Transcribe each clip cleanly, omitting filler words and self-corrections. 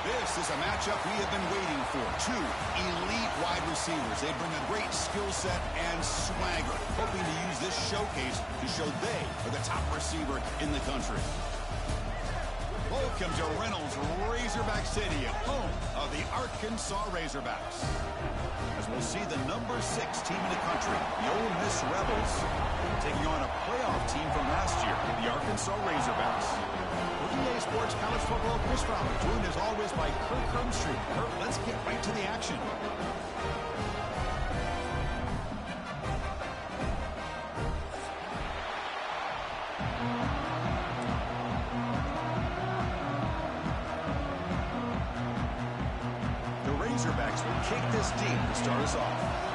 This is a matchup we have been waiting for. Two elite wide receivers. They bring a great skill set and swagger, hoping to use this showcase to show they are the top receiver in the country. Welcome to Reynolds Razorback Stadium, home of the Arkansas Razorbacks. As we'll see the number 6 team in the country, the Ole Miss Rebels, taking on a playoff team from last year, the Arkansas Razorbacks. EA Sports College Football Chris Fowler, joined as always by Kirk Hermstreet. Kirk, let's get right to the action. The Razorbacks will kick this deep to start us off.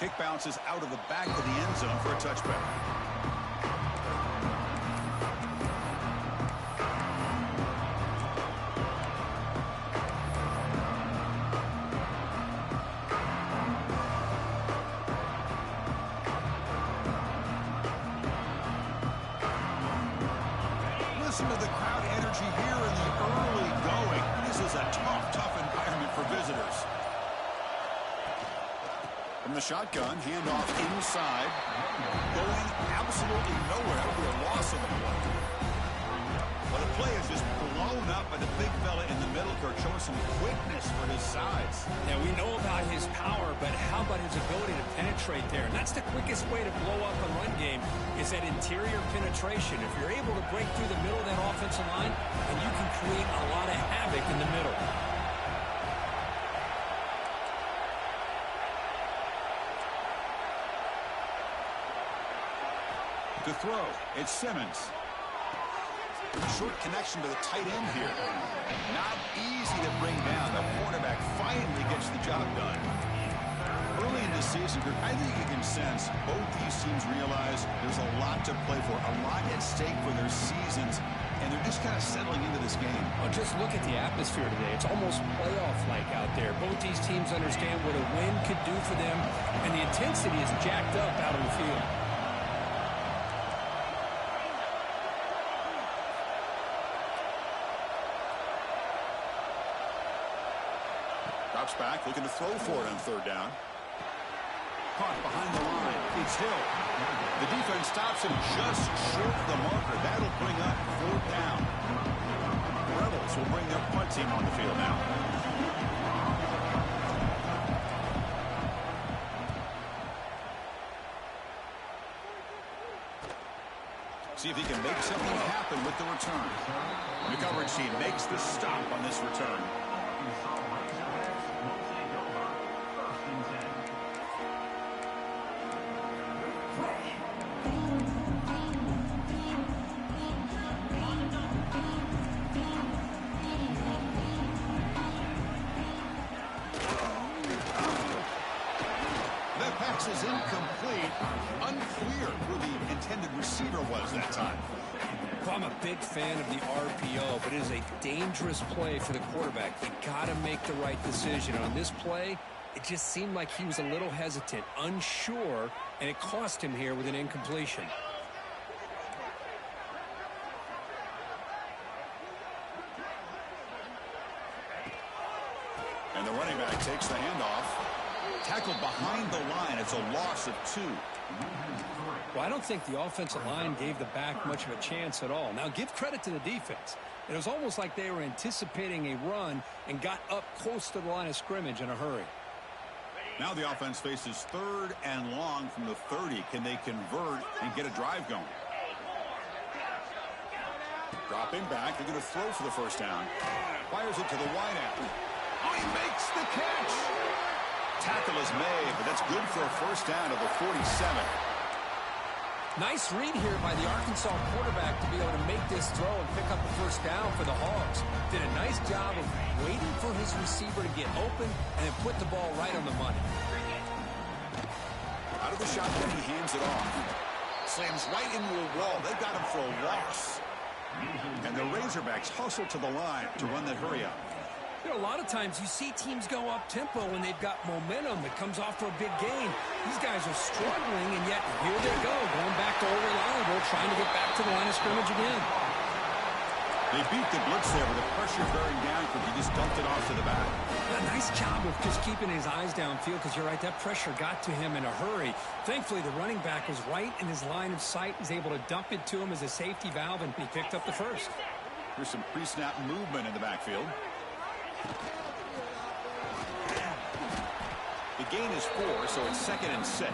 Kick bounces out of the back of the end zone for a touchback. Listen to the crowd energy here in the early going. This is a tough environment for visitors. From the shotgun, handoff inside. Going absolutely nowhere. That would be a loss of the play. Well, the play is just blown up by the big fella in the middle. Kirk showing some quickness for his size. Yeah, we know about his power, but how about his ability to penetrate there? And that's the quickest way to blow up a run game, is that interior penetration. If you're able to break through the middle of that offensive line, then you can create a lot of havoc in the middle. To throw, it's Simmons. Short connection to the tight end here. Not easy to bring down. The quarterback finally gets the job done. Early in the season, I think you can sense both these teams realize there's a lot to play for, a lot at stake for their seasons, and they're just kind of settling into this game. Oh, just look at the atmosphere today. It's almost playoff-like out there. Both these teams understand what a win could do for them, and the intensity is jacked up out on the field. Drops back, looking to throw for it on third down. Caught behind the line. It's Hill. The defense stops him just short of the marker. That'll bring up fourth down. The Rebels will bring their punt team on the field now. See if he can make something happen with the return. The coverage team makes the stop on this return. That pass is incomplete. Unclear who the intended receiver was that time. Well, I'm a big fan of the RPO, but it is a dangerous play for the quarterback. You got to make the right decision. On this play, it just seemed like he was a little hesitant, unsure, and it cost him here with an incompletion. And the running back takes the handoff. Tackled behind the line. It's a loss of 2. Well, I don't think the offensive line gave the back much of a chance at all. Now, give credit to the defense. It was almost like they were anticipating a run and got up close to the line of scrimmage in a hurry. Now the offense faces third and long from the 30. Can they convert and get a drive going? Dropping back. They're going to throw for the first down. Fires it to the wideout. Oh, he makes the catch. Tackle is made, but that's good for a first down of the 47. Nice read here by the Arkansas quarterback to be able to make this throw and pick up the first down for the Hogs. Did a nice job of waiting for his receiver to get open and then put the ball right on the money. Out of the shotgun, he hands it off. Slams right into a wall. They got him for a loss. And the Razorbacks hustle to the line to run that hurry up. You know, a lot of times you see teams go up-tempo when they've got momentum that comes off for a big gain. These guys are struggling, and yet here they go, going back to old reliable, trying to get back to the line of scrimmage again. They beat the blitz there with the pressure bearing down because he just dumped it off to the back. A nice job of just keeping his eyes downfield because you're right, that pressure got to him in a hurry. Thankfully, the running back was right in his line of sight. He's able to dump it to him as a safety valve, and he picked up the first. Here's some pre-snap movement in the backfield. The gain is 4, so it's 2nd and 6.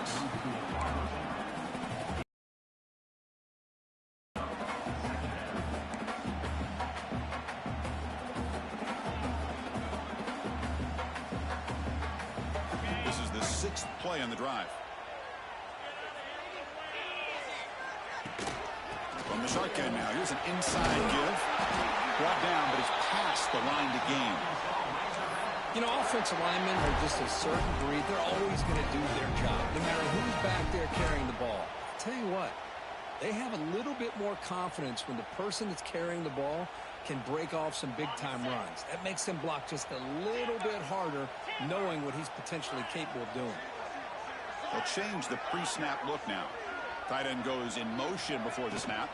This is the 6th play on the drive. From the shotgun now, here's an inside give. Brought down, but it's past the line to gain. You know, offensive linemen are just a certain breed. They're always going to do their job, no matter who's back there carrying the ball. I'll tell you what, they have a little bit more confidence when the person that's carrying the ball can break off some big-time runs. That makes them block just a little bit harder, knowing what he's potentially capable of doing. They'll change the pre-snap look now. Tight end goes in motion before the snap.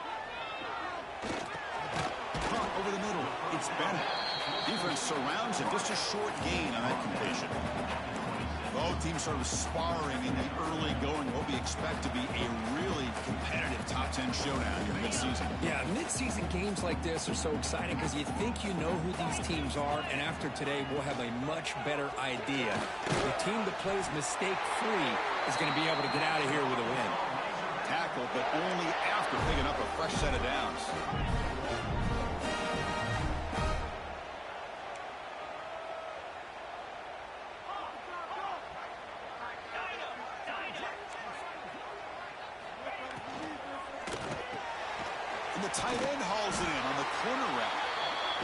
Over the middle, it's Bennett. Defense surrounds him. Just a short gain on that completion. Both teams sort of sparring in the early going. What we expect to be a really competitive top 10 showdown in mid-season. Yeah, mid-season games like this are so exciting because you think you know who these teams are, and after today, we'll have a much better idea. The team that plays mistake-free is going to be able to get out of here with a win. Tackle, but only after picking up a fresh set of downs. The tight end hauls it in on the corner route.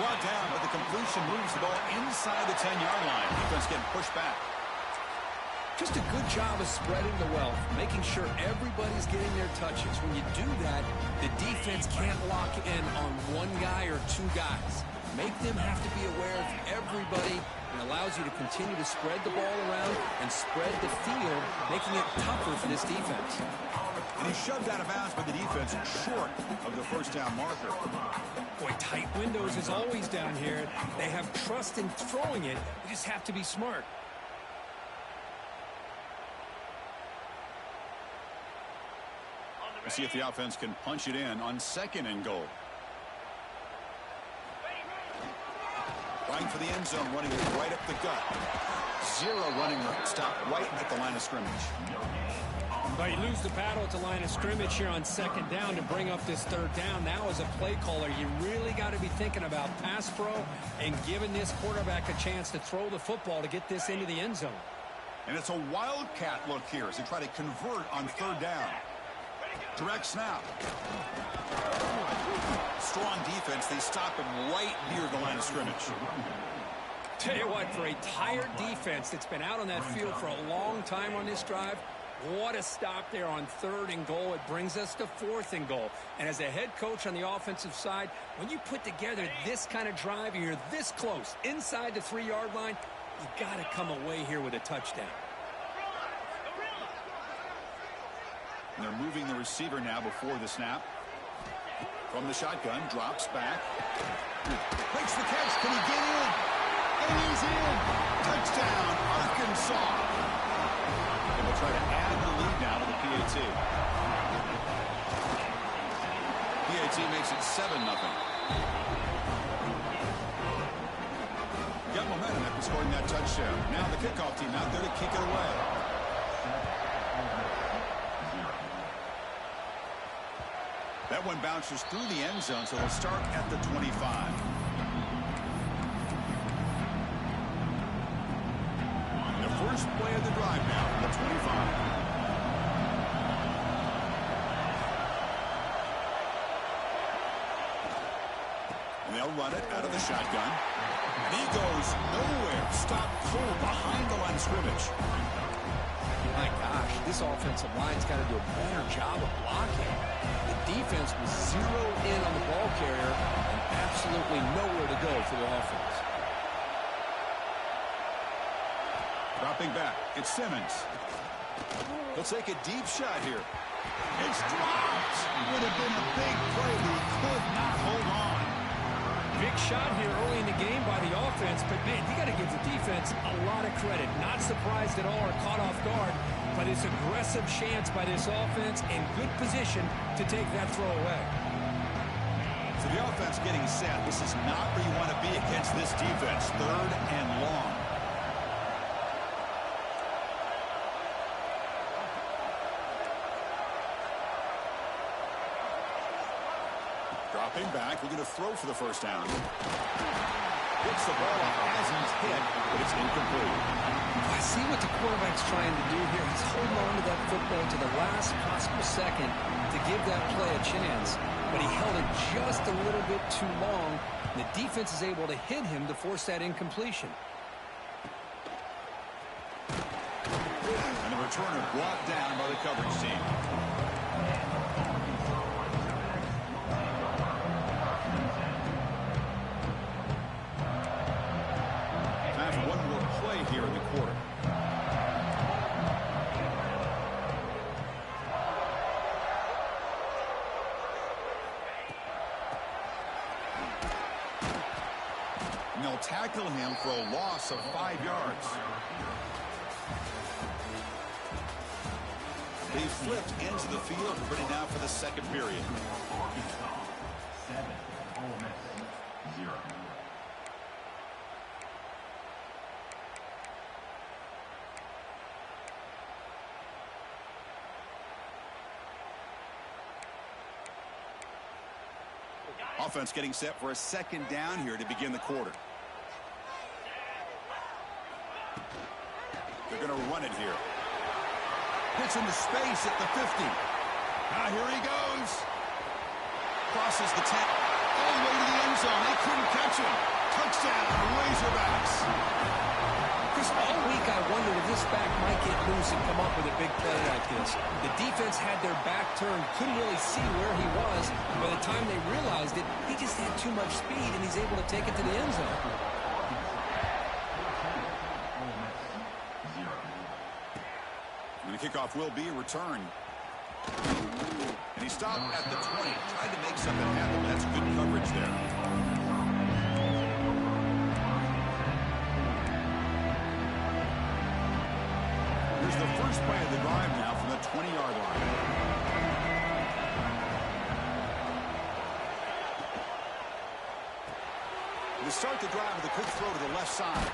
Brought down, but the completion moves the ball inside the 10-yard line. Defense getting pushed back. Just a good job of spreading the wealth, making sure everybody's getting their touches. When you do that, the defense can't lock in on one guy or two guys. Make them have to be aware of everybody, and allows you to continue to spread the ball around and spread the field, making it tougher for this defense. And he shoved out of bounds by the defense short of the first down marker. Boy, tight windows is always down here. They have trust in throwing it. They just have to be smart. We'll see if the offense can punch it in on 2nd and goal. Running for the end zone, running it right up the gut. Zero running room. Stop right at the line of scrimmage. But you lose the battle at the line of scrimmage here on 2nd down to bring up this 3rd down. Now as a play caller, you really got to be thinking about pass pro and giving this quarterback a chance to throw the football to get this into the end zone. And it's a wildcat look here as they try to convert on 3rd down. Direct snap. Strong defense. They stop him right near the line of scrimmage. Tell you what, for a tired defense that's been out on that field for a long time on this drive, what a stop there on 3rd and goal. It brings us to 4th and goal. And as a head coach on the offensive side, when you put together this kind of drive, you're this close inside the 3-yard line, you got to come away here with a touchdown. And they're moving the receiver now before the snap. From the shotgun, drops back. Makes the catch. Can he get in? And he's in. Touchdown, Arkansas. And we'll try to add the lead now to the PAT. PAT makes it 7-0. Got momentum after scoring that touchdown. Now the kickoff team out there to kick it away. That one bounces through the end zone, so they'll start at the 25. The first play of the drive now, the 25. And they'll run it out of the shotgun. And he goes nowhere. Stop cold behind the line of scrimmage. My gosh, this offensive line's got to do a better job of blocking. The defense was zeroed in on the ball carrier and absolutely nowhere to go for the offense. Dropping back, it's Simmons. He'll take a deep shot here. It's dropped. Would have been a big play, but he could not hold on. Big shot here early in the game by the offense, but man, you got to give the defense a lot of credit. Not surprised at all or caught off guard, but it's aggressive chance by this offense and good position to take that throw away. So the offense getting set. This is not where you want to be against this defense. 3rd and long. Dropping back, looking to throw for the first down. Gets the ball off as he's hit, but it's incomplete. I see what the quarterback's trying to do here. He's holding on to that football to the last possible second to give that play a chance. But he held it just a little bit too long. The defense is able to hit him to force that incompletion. And the returner brought down by the coverage team. Time for one more play here in the quarter. And they'll tackle him for a loss of 5 yards. They flipped into the field, ready now for the second period. 7, Ole Miss 0. Offense getting set for a second down here to begin the quarter. They're going to run it here. Hits into space at the 50. Now here he goes. Crosses the 10. All the way to the end zone. They couldn't catch him. Touchdown, Razorbacks. Chris, all week I wondered if this back might get loose and come up with a big play like this. The defense had their back turned, couldn't really see where he was. By the time they realized it, he just had too much speed, and he's able to take it to the end zone. And the kickoff will be a return. And he stopped at the 20, tried to make something happen. That's good coverage there. Here's the first play of the drive now from the 20-yard line. To start the drive with a quick throw to the left side.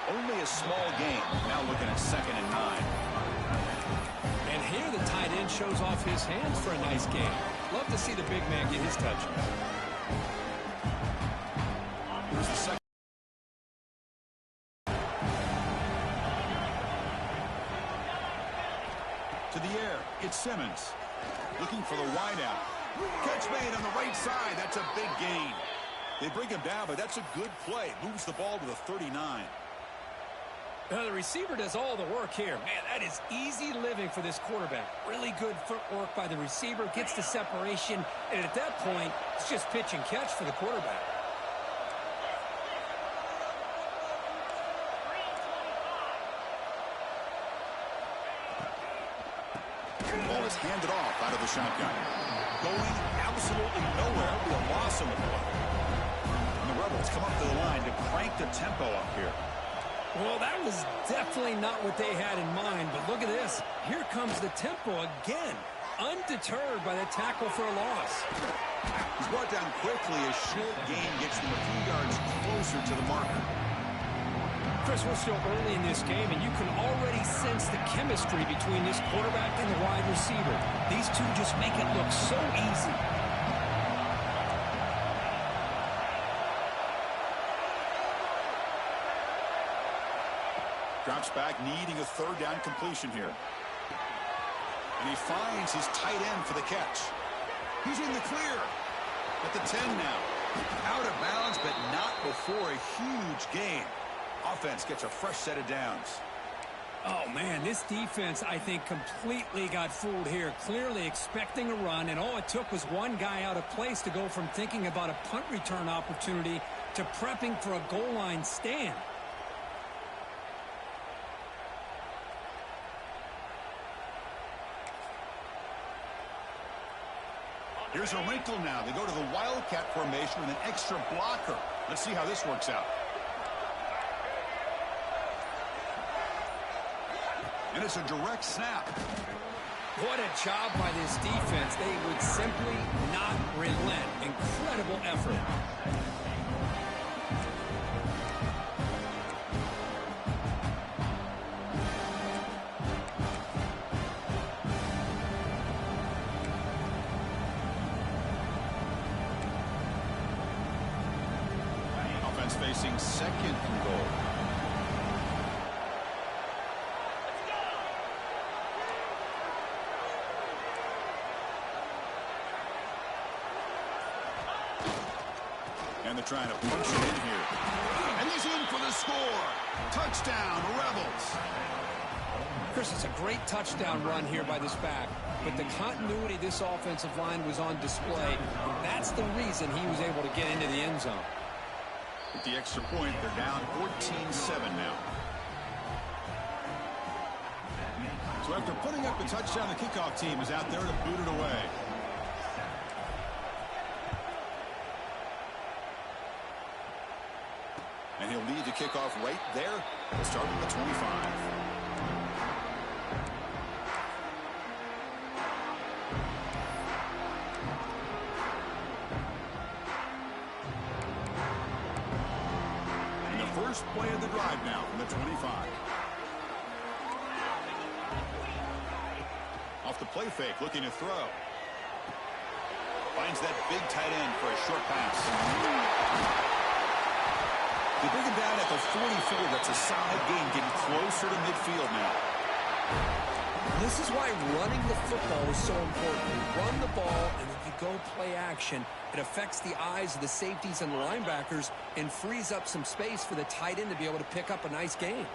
Only a small gain. Now looking at 2nd and 9. And here the tight end shows off his hands for a nice game. Love to see the big man get his touches. Here's the second. To the air, it's Simmons. Looking for the wideout. Catch made on the right side. That's a big gain. They bring him down, but that's a good play. Moves the ball to the 39. The receiver does all the work here. Man, that is easy living for this quarterback. Really good footwork by the receiver. Gets the separation. And at that point, it's just pitch and catch for the quarterback. Ball is handed off out of the shotgun. Going absolutely nowhere. It'll be a loss on the play. And the Rebels come up to the line to crank the tempo up here. Well, that was definitely not what they had in mind, but look at this. Here comes the tempo again, undeterred by the tackle for a loss. He's brought down quickly. A short gain gets them a few yards closer to the marker. Chris, we're still early in this game, and you can already sense the chemistry between this quarterback and the wide receiver. These two just make it look so easy. Drops back, needing a 3rd down completion here. And he finds his tight end for the catch. He's in the clear. At the 10 now. Out of bounds, but not before a huge gain. Offense gets a fresh set of downs. Oh, man, this defense, I think, completely got fooled here. Clearly expecting a run, and all it took was one guy out of place to go from thinking about a punt return opportunity to prepping for a goal line stand. Here's a wrinkle now. They go to the Wildcat formation with an extra blocker. Let's see how this works out. And it's a direct snap. What a job by this defense. They would simply not relent. Incredible effort. Offense facing second and goal. And they're trying to punch it in here. And he's in for the score. Touchdown, Rebels. Chris, it's a great touchdown run here by this back. But the continuity of this offensive line was on display. And that's the reason he was able to get into the end zone. With the extra point, they're down 14-7 now. So after putting up a touchdown, the kickoff team is out there to boot it away. And he'll lead the kickoff right there. We'll start at the 25. And the first play of the drive now from the 25. Off the play fake, looking to throw. Finds that big tight end for a short pass. They bring him down at the 44. That's a solid gain, getting closer to midfield now. This is why running the football is so important. You run the ball, and then you go play action. It affects the eyes of the safeties and the linebackers and frees up some space for the tight end to be able to pick up a nice gain.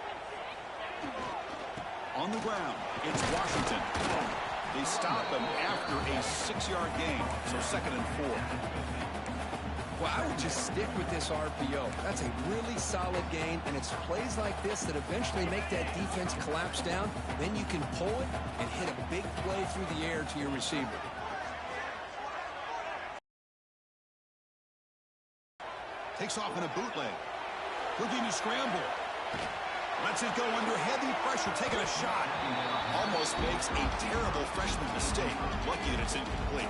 On the ground, it's Washington. They stop him after a 6-yard gain, so 2nd and 4. Well, I would just stick with this RPO. That's a really solid gain, and it's plays like this that eventually make that defense collapse down. Then you can pull it and hit a big play through the air to your receiver. Takes off in a bootleg. Looking to scramble. Lets it go under heavy pressure, taking a shot. Almost makes a terrible freshman mistake. Lucky that it's incomplete.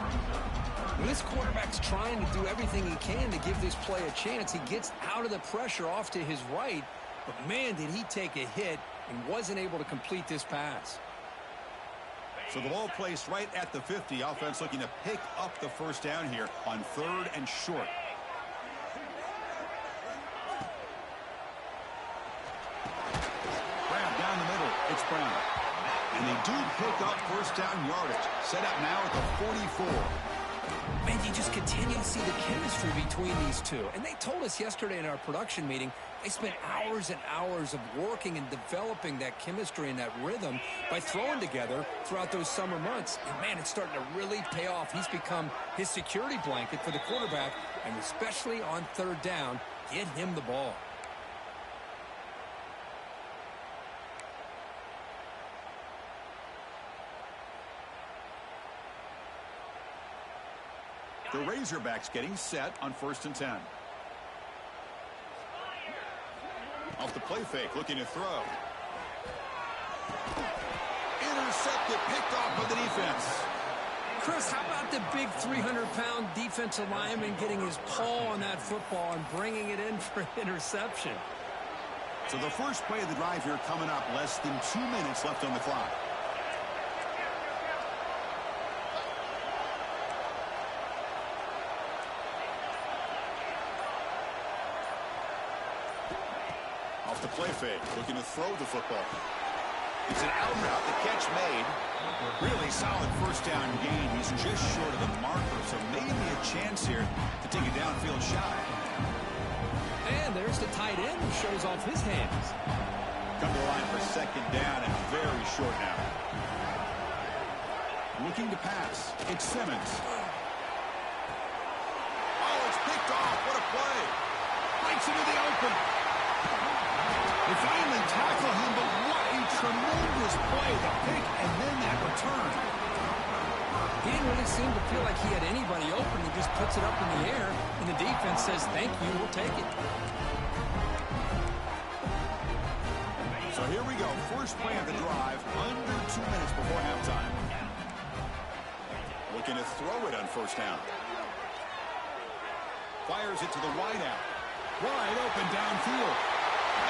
Well, this quarterback's trying to do everything he can to give this play a chance. He gets out of the pressure off to his right, but man, did he take a hit and wasn't able to complete this pass. So the ball placed right at the 50. Offense looking to pick up the first down here on 3rd and short. Grab down the middle. It's Brown. And they do pick up first down yardage. Set up now at the 44. Man, you just continue to see the chemistry between these two. And they told us yesterday in our production meeting, they spent hours and hours of working and developing that chemistry and that rhythm by throwing together throughout those summer months. And, man, it's starting to really pay off. He's become his security blanket for the quarterback, and especially on 3rd down, get him the ball. The Razorbacks getting set on 1st and 10. Off the play fake, looking to throw. Intercepted, picked off by the defense. Chris, how about the big 300-pound defensive lineman getting his paw on that football and bringing it in for an interception? So the first play of the drive here coming up, less than 2 minutes left on the clock. Off the play fake, looking to throw the football. It's an out route, the catch made. Really solid first down gain. He's just short of the marker, so maybe a chance here to take a downfield shot. And there's the tight end who shows off his hands. Come to the line for 2nd down and very short now. Looking to pass. It's Simmons. Oh, it's picked off. What a play. Breaks into the open. They finally tackle him, but what a tremendous play. The pick and then that return. He didn't really seem to feel like he had anybody just puts it up in the air, and the defense says, thank you, we'll take it. So here we go. First play of the drive, under 2 minutes before halftime. Looking to throw it on first down. Fires it to the wideout. Wide open downfield.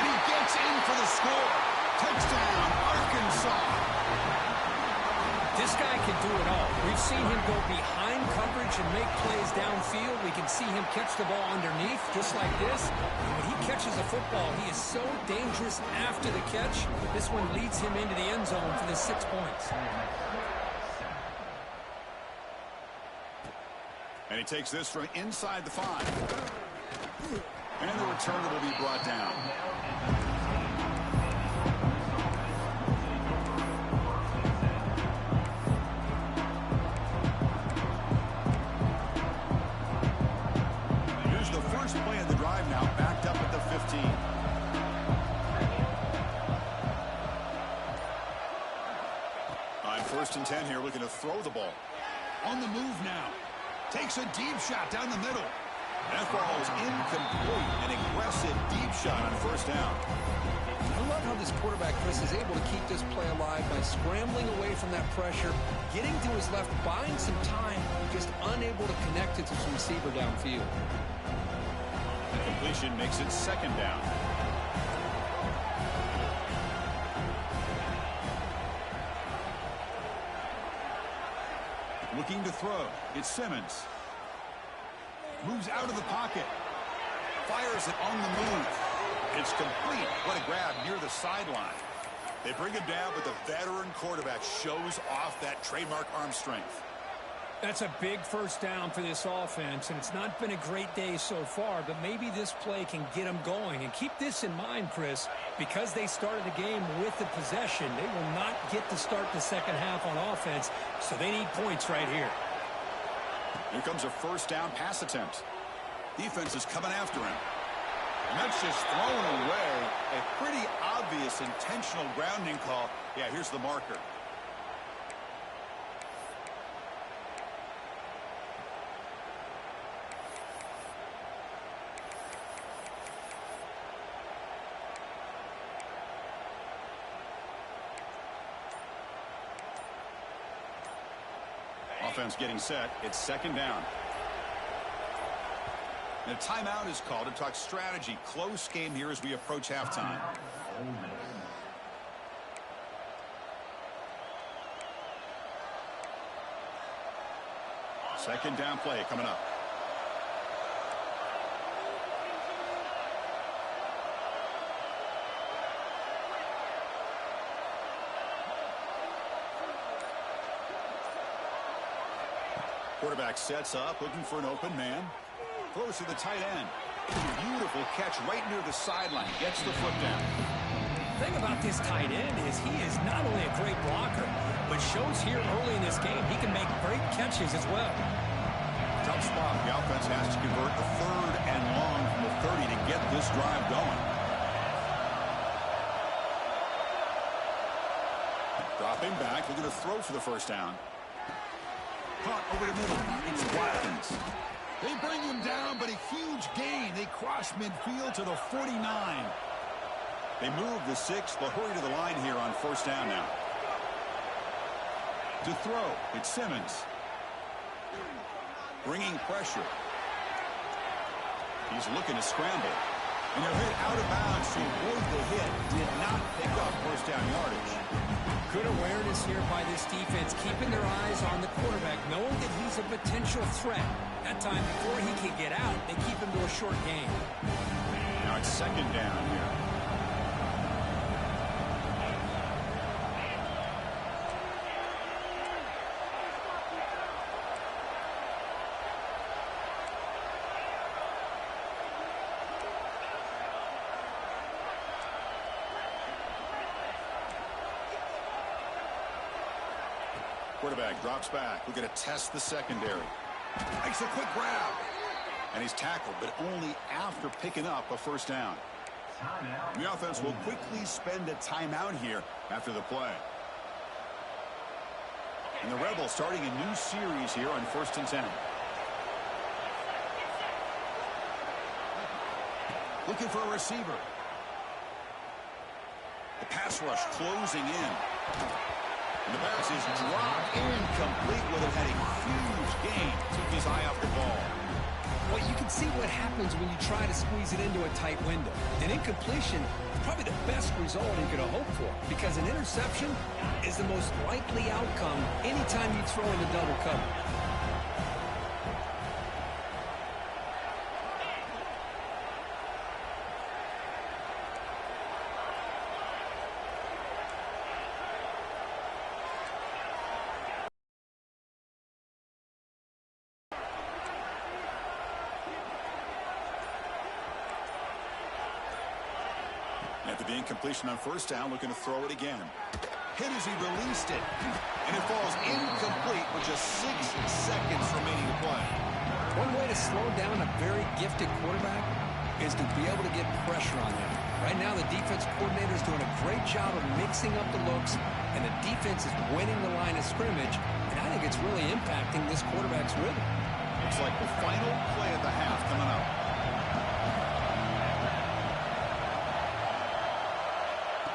And he gets in for the score. Touchdown, Arkansas. This guy can do it all. We've seen him go behind coverage and make plays downfield. We can see him catch the ball underneath, just like this. And when he catches a football, he is so dangerous after the catch. This one leads him into the end zone for the 6 points. And he takes this from inside the 5. And the return will be brought down. Here's the first play of the drive now, backed up at the 15. On 1st and 10 here, looking to throw the ball. On the move now. Takes a deep shot down the middle. That ball is incomplete. An aggressive deep shot on first down. I love how this quarterback, Chris, is able to keep this play alive by scrambling away from that pressure, getting to his left, buying some time, just unable to connect it to his receiver downfield. The completion makes it 2nd down. Looking to throw. It's Simmons. Moves out of the pocket. Fires it on the move. It's complete. What a grab near the sideline. They bring him down, but the veteran quarterback shows off that trademark arm strength. That's a big first down for this offense, and it's not been a great day so far, but maybe this play can get them going. And keep this in mind, Chris, because they started the game with the possession, they will not get to start the second half on offense, so they need points right here. Here comes a first down pass attempt. Defense is coming after him. And that's just thrown away. A pretty obvious intentional grounding call. Yeah, here's the marker. Offense getting set. It's 2nd down. And a timeout is called to talk strategy. Close game here as we approach halftime. Second down play coming up. Quarterback sets up, looking for an open man. Throws to the tight end. Beautiful catch right near the sideline. Gets the foot down. The thing about this tight end is he is not only a great blocker, but shows here early in this game he can make great catches as well. Tough spot. The offense has to convert a 3rd and long from the 30 to get this drive going. Dropping back, looking to throw for the first down. Caught over the middle. It's Watkins. They bring him down, but a huge gain. They cross midfield to the 49. They move the 6. They'll hurry to the line here on first down now. To throw, it's Simmons. Bringing pressure. He's looking to scramble. And they're hit out of bounds to avoid the hit. Did not pick up first down yardage. Good awareness here by this defense, keeping their eyes on the quarterback, knowing that he's a potential threat. That time, before he can get out, they keep him to a short gain. Now it's 2nd down here. Quarterback drops back. We're going to test the secondary. Makes a quick grab. And he's tackled, but only after picking up a first down. The offense will quickly spend a timeout here after the play. And the Rebels starting a new series here on 1st and 10. Looking for a receiver. The pass rush closing in. And the pass is dropped incomplete. Would have had a huge gain. Took his eye off the ball. Well, you can see what happens when you try to squeeze it into a tight window. An incompletion is probably the best result you could have hoped for, because an interception is the most likely outcome anytime you throw in the double cover. After the incompletion on first down, looking to throw it again. Hit as he released it. And it falls incomplete with just 6 seconds remaining to play. One way to slow down a very gifted quarterback is to be able to get pressure on him. Right now, the defense coordinator is doing a great job of mixing up the looks, and the defense is winning the line of scrimmage, and I think it's really impacting this quarterback's rhythm. Looks like the final play of the half coming up.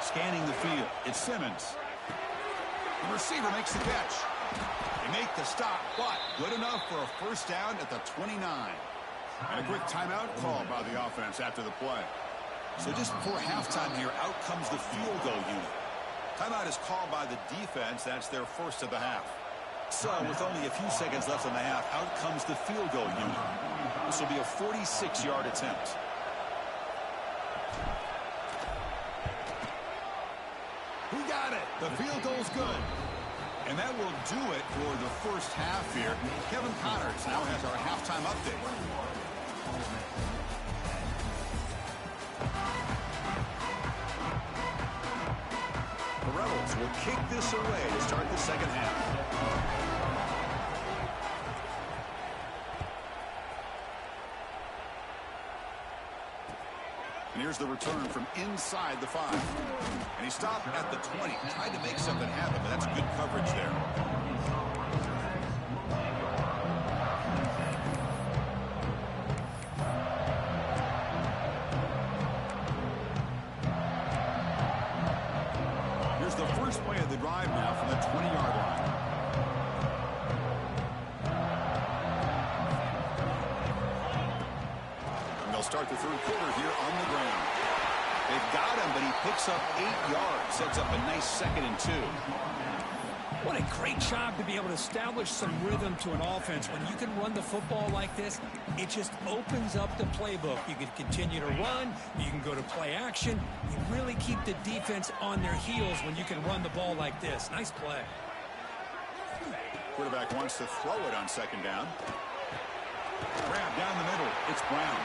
Scanning the field, it's Simmons. The receiver makes the catch. They make the stop, but good enough for a first down at the 29. And a quick timeout called by the offense after the play. So just before halftime here, out comes the field goal unit. Timeout is called by the defense. That's their first of the half. So with only a few seconds left in the half, out comes the field goal unit. This will be a 46-yard attempt. He got it. The field goal's good. And that will do it for the first half here. Kevin Connors now has our halftime update. The Rebels will kick this away to start the second half. And here's the return from inside the 5. And he stopped at the 20. Tried to make something happen, but that's good coverage there. Here's the first play of the drive now from the 20-yard line. They'll start the third quarter here on the ground. They've got him, but he picks up 8 yards. Sets up a nice 2nd and 2. What a great job to be able to establish some rhythm to an offense. When you can run the football like this, it just opens up the playbook. You can continue to run. You can go to play action. You really keep the defense on their heels when you can run the ball like this. Nice play. Quarterback wants to throw it on second down. Grab down the middle. It's Brown.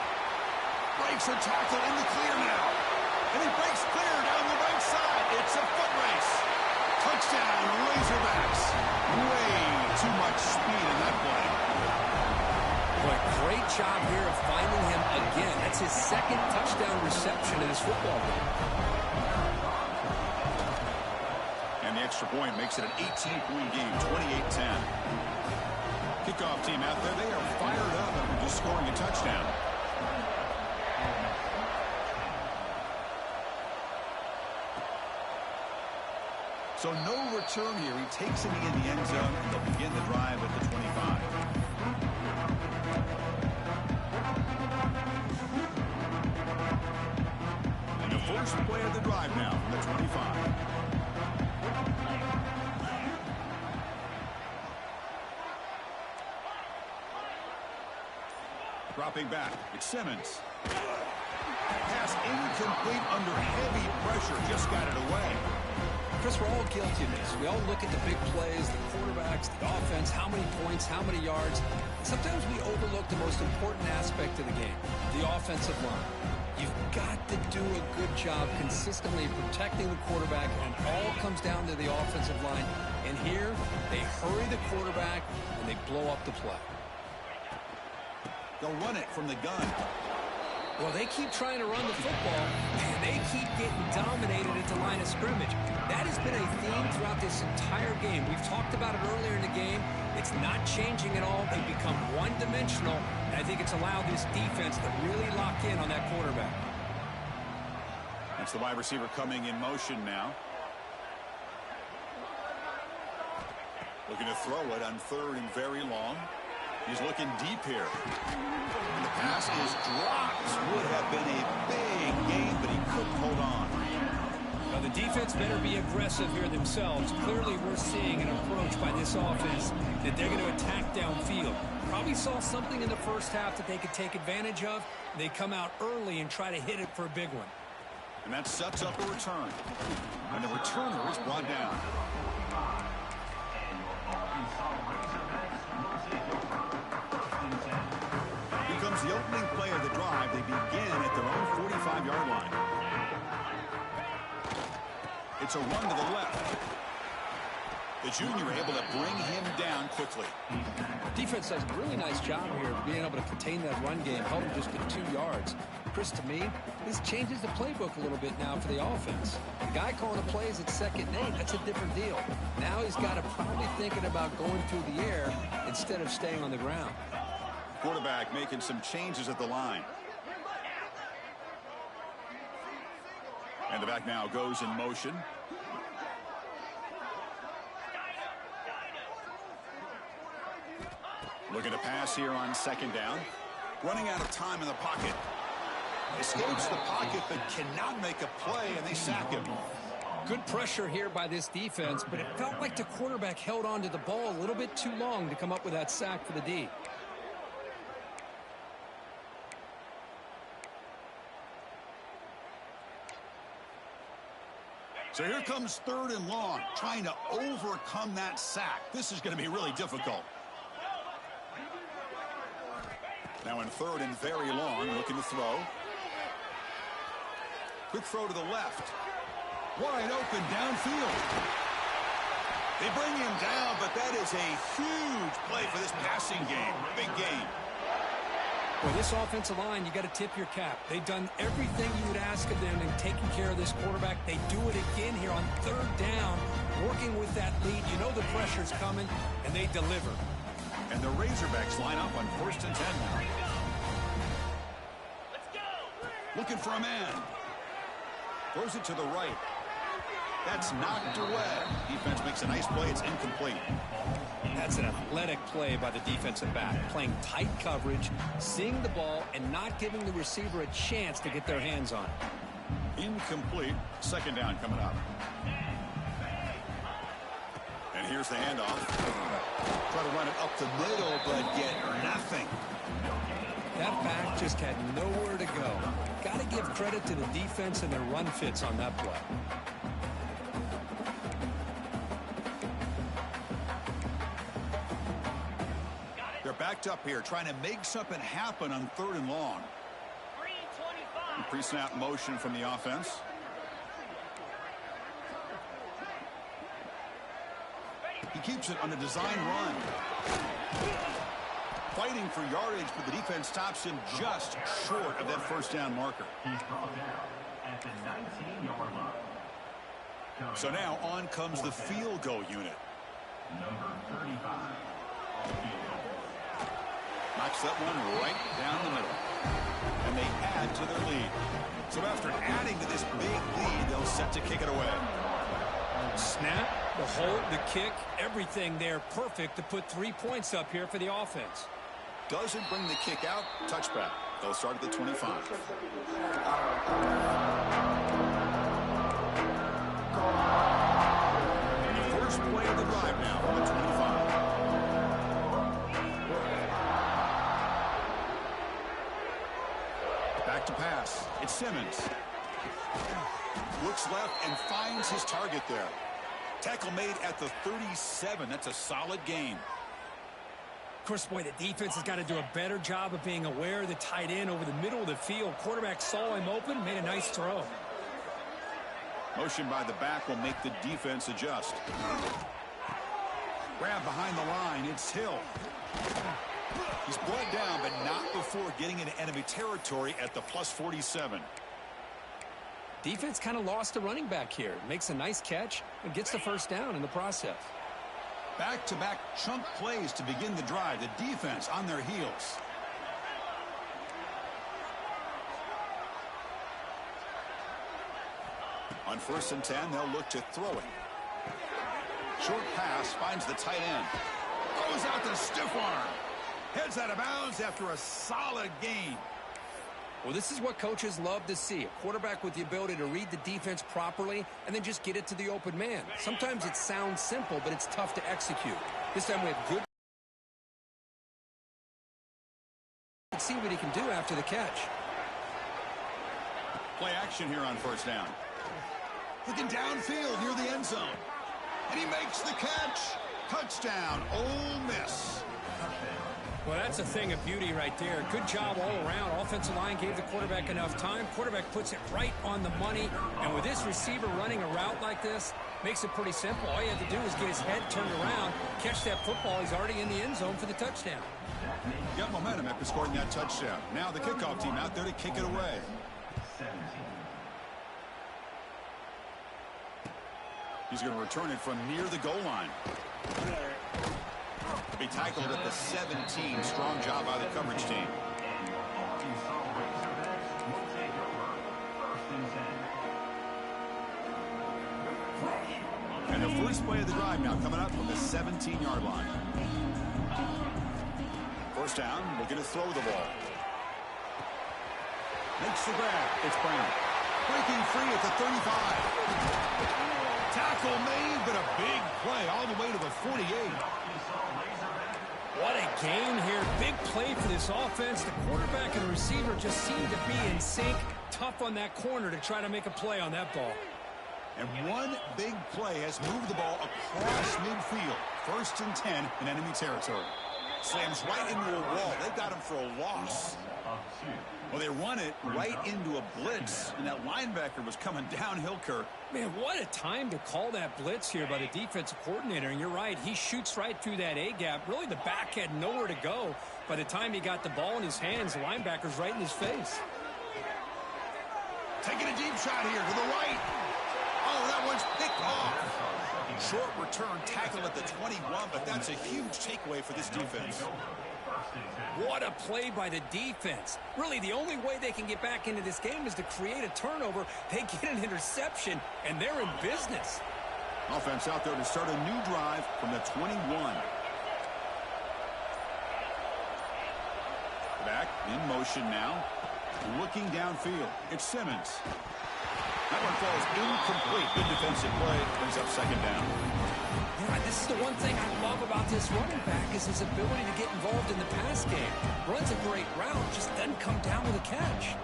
Breaks a tackle in the clear now. And he breaks clear down the right side. It's a foot race. Touchdown, Razorbacks. Way too much speed in that play. Boy, great job here of finding him again. That's his 2nd touchdown reception in this football game. And the extra point makes it an 18-point game, 28-10. Kickoff team out there, they are fired up after just scoring a touchdown. So no return here. He takes it in the end zone, and they'll begin the drive at the 25. And the first play of the drive now from the 25. Dropping back, it's Simmons. Pass incomplete under heavy pressure, just got it away. Chris, we're all guilty of this. We all look at the big plays, the quarterbacks, the offense, how many points, how many yards. Sometimes we overlook the most important aspect of the game, the offensive line. You've got to do a good job consistently protecting the quarterback, and it all comes down to the offensive line. And here, they hurry the quarterback, and they blow up the play. They'll run it from the gun. Well, they keep trying to run the football, and they keep getting dominated at the line of scrimmage. That has been a theme throughout this entire game. We've talked about it earlier in the game. It's not changing at all. They've become one-dimensional, and I think it's allowed this defense to really lock in on that quarterback. That's the wide receiver coming in motion now. Looking to throw it on 3rd and very long. He's looking deep here. And the pass is dropped. Would have been a big gain, but he couldn't hold on. Now the defense better be aggressive here themselves. Clearly we're seeing an approach by this offense that they're going to attack downfield. Probably saw something in the first half that they could take advantage of. They come out early and try to hit it for a big one. And that sets up a return. And the returner is brought down. Becomes the opening play of the drive. They begin at their own 45-yard line. It's a run to the left. The junior able to bring him down quickly. Defense does a really nice job here of being able to contain that run game, held him just to 2 yards. Chris, to me, this changes the playbook a little bit now for the offense. The guy calling the plays at 2nd and 8, that's a different deal. Now he's got to probably thinking about going through the air instead of staying on the ground. Quarterback making some changes at the line. And the back now goes in motion. Looking to pass here on 2nd down. Running out of time in the pocket. Escapes the pocket but cannot make a play, and they sack him. Good pressure here by this defense, but it felt like the quarterback held on to the ball a little bit too long to come up with that sack for the D. So here comes 3rd and long, trying to overcome that sack. This is going to be really difficult. Now in 3rd and very long, looking to throw. Quick throw to the left. Wide open downfield. They bring him down, but that is a huge play for this passing game. Big game. Well, this offensive line, you got to tip your cap. They've done everything you would ask of them in taking care of this quarterback. They do it again here on 3rd down, working with that lead. You know the pressure's coming, and they deliver. And the Razorbacks line up on 1st and 10 now. Looking for a man. Throws it to the right. That's knocked away. Defense makes a nice play. It's incomplete. That's an athletic play by the defensive back. Playing tight coverage, seeing the ball, and not giving the receiver a chance to get their hands on it. Incomplete. 2nd down coming up. And here's the handoff. Try to run it up the middle, but get nothing. That back just had nowhere to go. Got to give credit to the defense and their run fits on that play. They're backed up here, trying to make something happen on 3rd and long. Pre-snap motion from the offense. He keeps it on a design run. Fighting for yardage, but the defense stops him just short of that 1st down marker. He's brought down at the 19-yard line. So now on comes the field goal unit. Number 35. Knocks that one right down the middle. And they add to their lead. So after adding to this big lead, they'll set to kick it away. Snap, the hold, the kick, everything there perfect to put 3 points up here for the offense. Doesn't bring the kick out. Touchback. They'll start at the 25. And the first play of the drive now on the 25. Back to pass. It's Simmons. Looks left and finds his target there. Tackle made at the 37. That's a solid gain. Of course, boy, the defense has got to do a better job of being aware of the tight end over the middle of the field. Quarterback saw him open, made a nice throw. Motion by the back will make the defense adjust. Grab behind the line. It's Hill. He's brought down, but not before getting into enemy territory at the plus 47. Defense kind of lost a running back here. Makes a nice catch and gets the 1st down in the process. Back-to-back chunk plays to begin the drive. The defense on their heels. On 1st and 10, they'll look to throw it. Short pass finds the tight end. Goes out to stiff arm. Heads out of bounds after a solid gain. Well, this is what coaches love to see. A quarterback with the ability to read the defense properly and then just get it to the open man. Sometimes it sounds simple, but it's tough to execute. This time we have good. Let's see what he can do after the catch. Play action here on 1st down. Looking downfield near the end zone. And he makes the catch. Touchdown, Ole Miss. Well, that's a thing of beauty right there. Good job all around. Offensive line gave the quarterback enough time. Quarterback puts it right on the money. And with this receiver running a route like this, makes it pretty simple. All you have to do is get his head turned around, catch that football. He's already in the end zone for the touchdown. Got momentum after scoring that touchdown. Now the kickoff team out there to kick it away. He's going to return it from near the goal line. He tackled at the 17. Strong job by the coverage team. And the first play of the drive now coming up from the 17-yard line. 1st down, looking to throw the ball. Makes the grab. It's Brown. Breaking free at the 35. Tackle made, but a big play all the way to the 48. What a gain here. Big play for this offense. The quarterback and receiver just seem to be in sync. Tough on that corner to try to make a play on that ball. And one big play has moved the ball across midfield. 1st and 10 in enemy territory. Slams right into a wall. They've got him for a loss. Well, they run it right into a blitz, and that linebacker was coming downhill, Kirk. Man, what a time to call that blitz here by the defensive coordinator. And you're right, he shoots right through that A-gap. Really, the back had nowhere to go. By the time he got the ball in his hands, the linebacker's right in his face. Taking a deep shot here to the right. Oh, that one's picked off. Short return tackle at the 21, but that's a huge takeaway for this defense. What a play by the defense. Really, the only way they can get back into this game is to create a turnover. They get an interception, and they're in business. Offense out there to start a new drive from the 21. Back in motion now. Looking downfield. It's Simmons. That one falls incomplete. Good defensive play. Brings up 2nd down. Yeah, this is the one thing I love about this running back is his ability to get involved in the pass game. Runs a great route, just doesn't come down with a catch.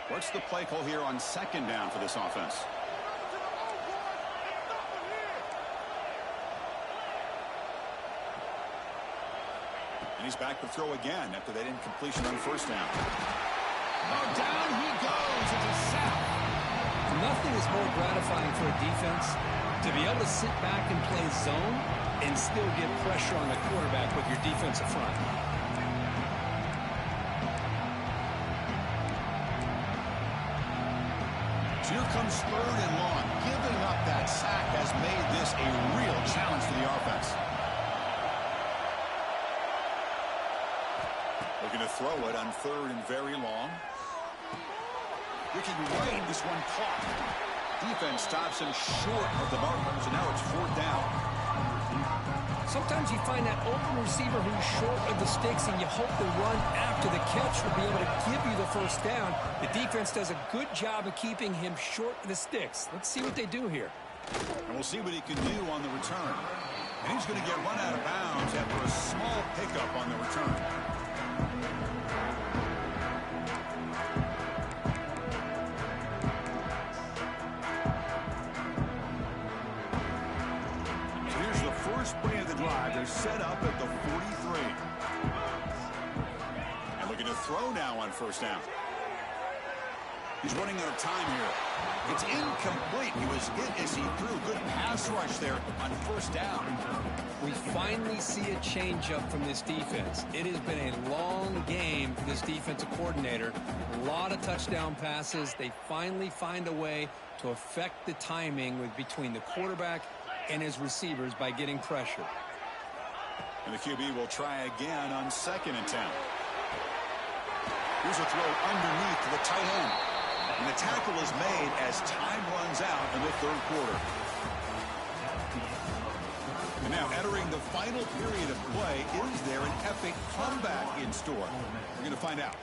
What's the play call here on 2nd down for this offense? And he's back to throw again after that incompletion on 1st down. Oh, down he goes. It's a sack. Nothing is more gratifying for a defense to be able to sit back and play zone and still get pressure on the quarterback with your defensive front. Here comes 3rd and long. Giving up that sack has made this a real challenge for the offense. Looking to throw it on 3rd and very long. Looking right, this one caught. Defense stops him short of the mark, so now it's 4th down. Sometimes you find that open receiver who's short of the sticks, and you hope the run after the catch will be able to give you the 1st down. The defense does a good job of keeping him short of the sticks. Let's see what they do here. And we'll see what he can do on the return. And he's going to get run out of bounds after a small pickup on the return. Play of the drive. They're set up at the 43. And looking to throw now on 1st down. He's running out of time here. It's incomplete. He was hit as he threw. Good pass rush there on first down. We finally see a change-up from this defense. It has been a long game for this defensive coordinator. A lot of touchdown passes. They finally find a way to affect the timing between the quarterback and his receivers by getting pressure. And the QB will try again on 2nd and 10. Here's a throw underneath to the tight end. And the tackle is made as time runs out in the 3rd quarter. And now entering the final period of play, is there an epic comeback in store? We're going to find out.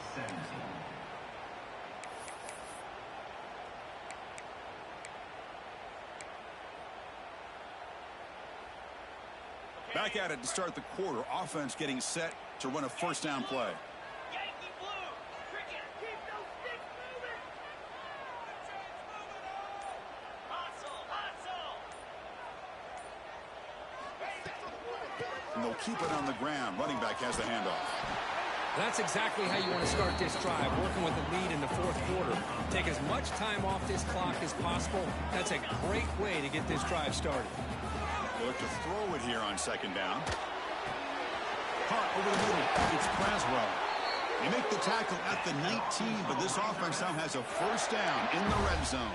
Back at it to start the quarter. Offense getting set to run a first down play. And they'll keep it on the ground. Running back has the handoff. That's exactly how you want to start this drive, working with the lead in the 4th quarter. Take as much time off this clock as possible. That's a great way to get this drive started. They look to throw it here on 2nd down. Caught over the middle. It's Craswell. They make the tackle at the 19, but this offense now has a first down in the red zone.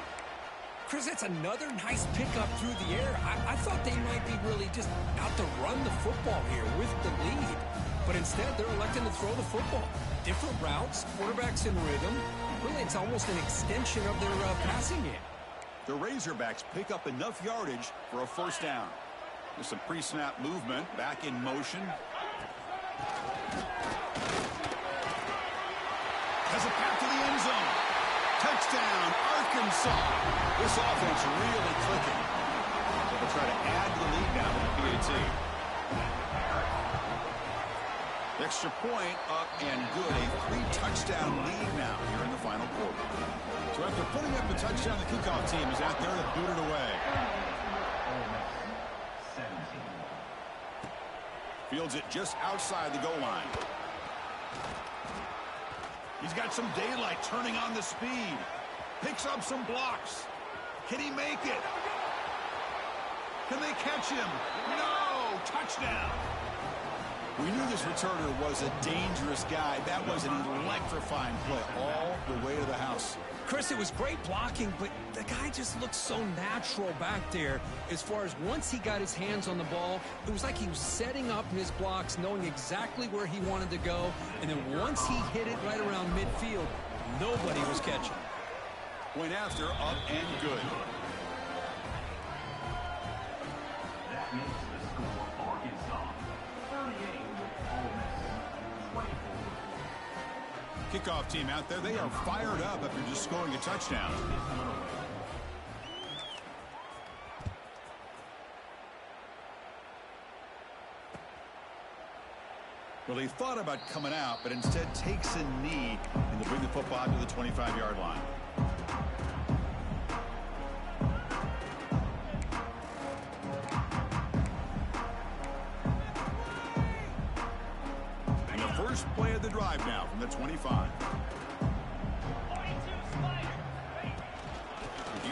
Chris, that's another nice pickup through the air. I thought they might be really just out to run the football here with the lead. But instead, they're electing to throw the football. Different routes, quarterbacks in rhythm. Really, it's almost an extension of their passing game. The Razorbacks pick up enough yardage for a first down. There's some pre-snap movement. Back in motion. Has a path to the end zone. Touchdown, Arkansas. This offense really clicking. So they'll try to add to the lead now to the PAT. The extra point up and good. A 3-touchdown lead now here in the final quarter. So after putting up the touchdown, the kickoff team is out there to boot it away. Fields it just outside the goal line. He's got some daylight, turning on the speed. Picks up some blocks. Can he make it? Can they catch him? No! Touchdown! We knew this returner was a dangerous guy. That was an electrifying play all the way to the house. Chris, it was great blocking, but the guy just looked so natural back there as far as once he got his hands on the ball, it was like he was setting up his blocks, knowing exactly where he wanted to go, and then once he hit it right around midfield, nobody was catching. Went after, up and good. That makes the score Arkansas 38, Ole Miss 24. Kickoff team out there, they are fired up after just scoring a touchdown. Well, he thought about coming out, but instead takes a knee and to bring the football to the 25-yard line. And the first play of the drive now from the 25.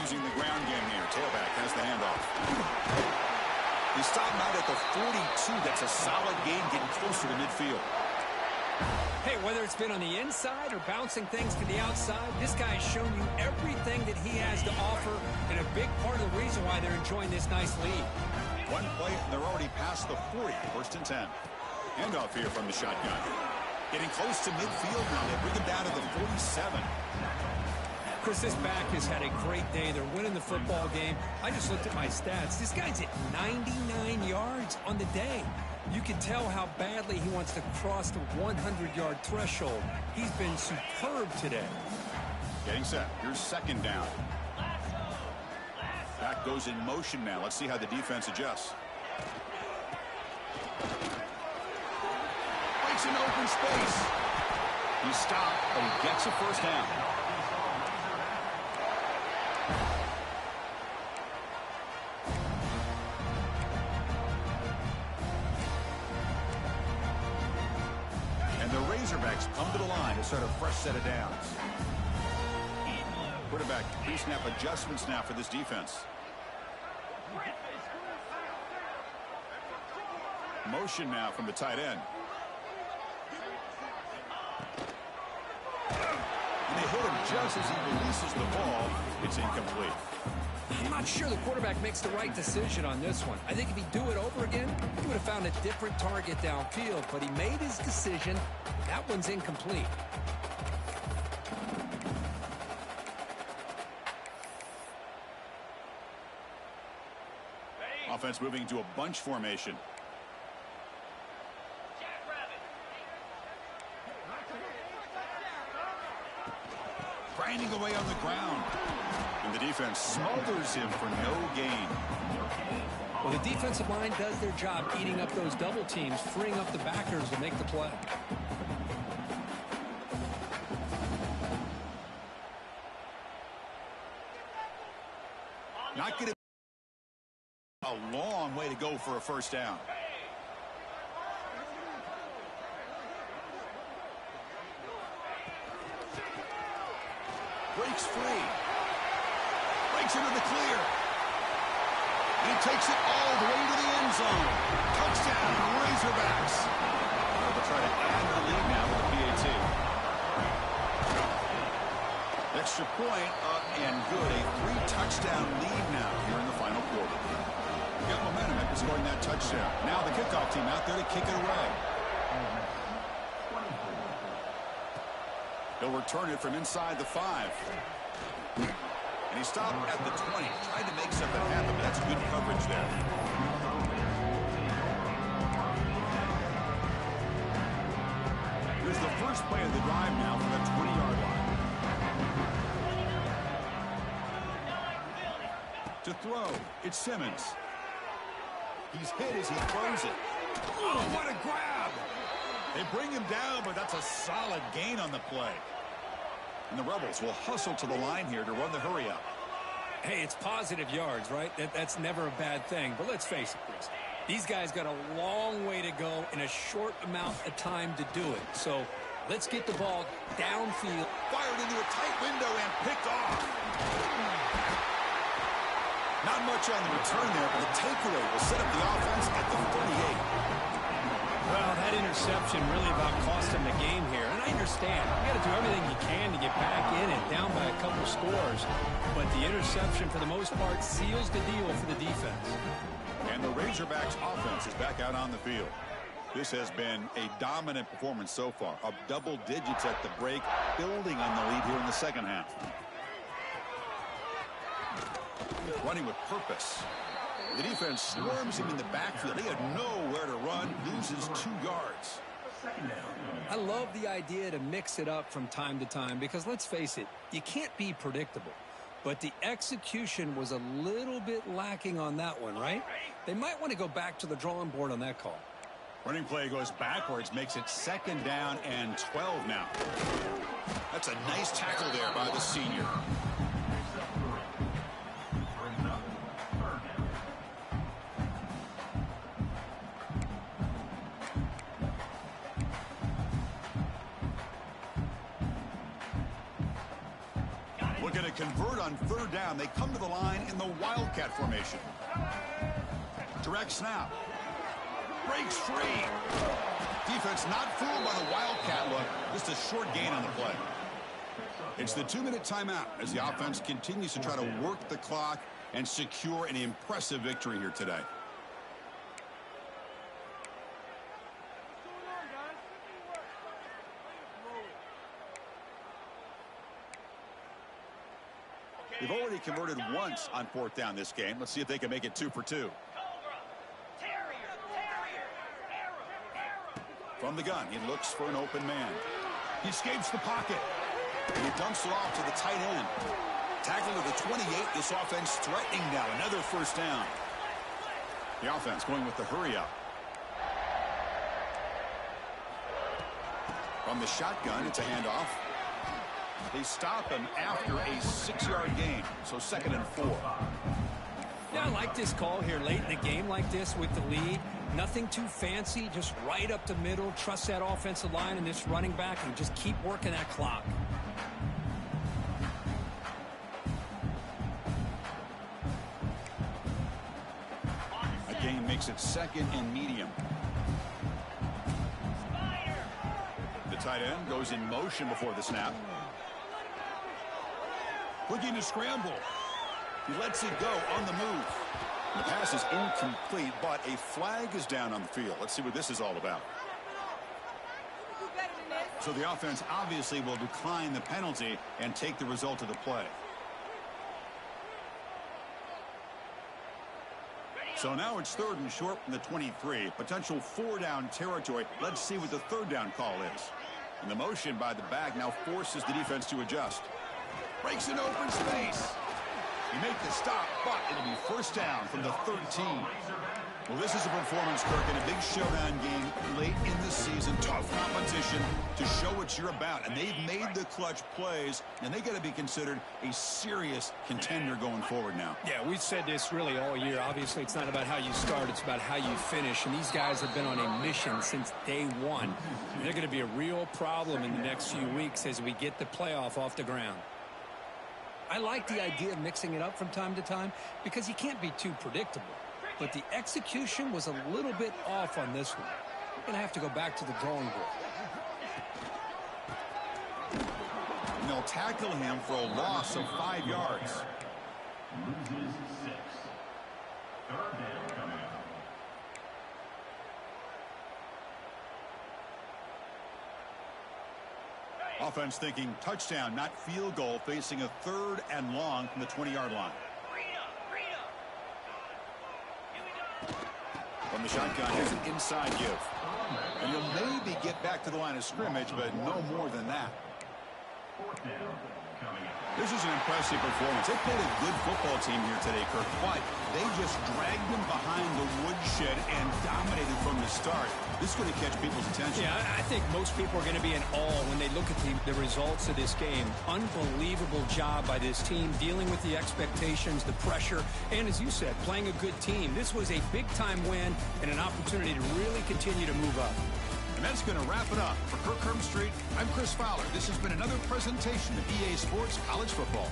Using the ground game here. Tailback has the handoff. He stopped out at the 42. That's a solid gain, getting closer to midfield. Hey, whether it's been on the inside or bouncing things to the outside, this guy has shown you everything that he has to offer, and a big part of the reason why they're enjoying this nice lead. One play, and they're already past the 40. First and 10. Handoff here from the shotgun. Getting close to midfield now. They bring him down to the 47. Chris, this back has had a great day. They're winning the football game. I just looked at my stats. This guy's at 99 yards on the day. You can tell how badly he wants to cross the 100-yard threshold. He's been superb today. Getting set. Here's second down. Back goes in motion now. Let's see how the defense adjusts. Breaks in open space. He stopped, but he gets a first down. And the Razorbacks come to the line to start a fresh set of downs. Quarterback pre-snap adjustments now for this defense. Motion now from the tight end. And they hit him just as he releases the ball. It's incomplete. I'm not sure the quarterback makes the right decision on this one. I think if he'd do it over again, he would have found a different target downfield, but he made his decision. That one's incomplete. Offense moving to a bunch formation. Grinding away on the ground. And the defense smothers him for no gain. Well, the defensive line does their job eating up those double teams, freeing up the backers to make the play. Not going to be a long way to go for a first down. Breaks free. Breaks into the clear. He takes it all the way to the end zone. Touchdown, Razorbacks. They'll try to add the lead now with the PAT. Extra point up and good. A 3-touchdown lead now here in the final quarter. Got momentum after scoring that touchdown. Now the kickoff team out there to kick it away. He'll return it from inside the 5. And he stopped at the 20. Tried to make something happen, but that's good coverage there. Here's the first play of the drive now from the 20-yard line. To throw, it's Simmons. He's hit as he throws it. Oh, what a grab! They bring him down, but that's a solid gain on the play. And the Rebels will hustle to the line here to run the hurry up. Hey, it's positive yards, right? That's never a bad thing. But let's face it, Chris. These guys got a long way to go in a short amount of time to do it. So let's get the ball downfield. Fired into a tight window and picked off. Not much on the return there, but the takeaway will set up the offense at the 38. Well, that interception really about cost him the game here. And I understand. You got to do everything you can to get back in and down by a couple scores. But the interception, for the most part, seals the deal for the defense. And the Razorbacks offense is back out on the field. This has been a dominant performance so far. Up double digits at the break, building on the lead here in the second half. Running with purpose. The defense swarms him in the backfield. He had nowhere to run, loses 2 yards. I love the idea to mix it up from time to time because, let's face it, you can't be predictable. But the execution was a little bit lacking on that one, right? They might want to go back to the drawing board on that call. Running play goes backwards, makes it 2nd down and 12 now. That's a nice tackle there by the senior. Looking to convert on 3rd down. They come to the line in the Wildcat formation. Direct snap. Breaks free. Defense not fooled by the Wildcat look. Just a short gain on the play. It's the 2-minute timeout as the offense continues to try to work the clock and secure an impressive victory here today. They've already converted once on 4th down this game. Let's see if they can make it 2 for 2. From the gun, he looks for an open man. He escapes the pocket. And he dumps it off to the tight end. Tackle to the 28. This offense threatening now. Another 1st down. The offense going with the hurry up. From the shotgun, it's a handoff. They stop him after a 6-yard gain. So 2nd and 4. Yeah, I like this call here late in the game like this with the lead. Nothing too fancy, just right up the middle. Trust that offensive line and this running back and just keep working that clock. Makes it 2nd and medium. The tight end goes in motion before the snap. Looking to scramble. He lets it go on the move. The pass is incomplete, but a flag is down on the field. Let's see what this is all about. So the offense obviously will decline the penalty and take the result of the play. So now it's 3rd and short from the 23. Potential 4-down territory. Let's see what the 3rd down call is. And the motion by the back now forces the defense to adjust. Breaks an open space. You make the stop, but it'll be 1st down from the 13. Well, this is a performance, Kirk, in a big showdown game late in the season. Tough competition to show what you're about. And they've made the clutch plays, and they got to be considered a serious contender going forward now. Yeah, we've said this really all year. Obviously, it's not about how you start. It's about how you finish. And these guys have been on a mission since day one. And they're going to be a real problem in the next few weeks as we get the playoff off the ground. I like the idea of mixing it up from time to time because you can't be too predictable. But the execution was a little bit off on this one. We're going to have to go back to the drawing board. And they'll tackle him for a loss of 5 yards. Loses 6. 3rd down coming up. Offense thinking touchdown, not field goal, facing a 3rd and long from the 20-yard line. From the shotgun, here's an inside give. And you'll maybe get back to the line of scrimmage, but no more than that. 4th down coming up. This is an impressive performance. They played a good football team here today, Kirk, but they just dragged them behind the woodshed and dominated from the start. This is going to catch people's attention. Yeah, I think most people are going to be in awe when they look at the results of this game. Unbelievable job by this team, dealing with the expectations, the pressure, and as you said, playing a good team. This was a big-time win and an opportunity to really continue to move up. And that's going to wrap it up. For Kirk Herbstreit, I'm Chris Fowler. This has been another presentation of EA Sports College Football.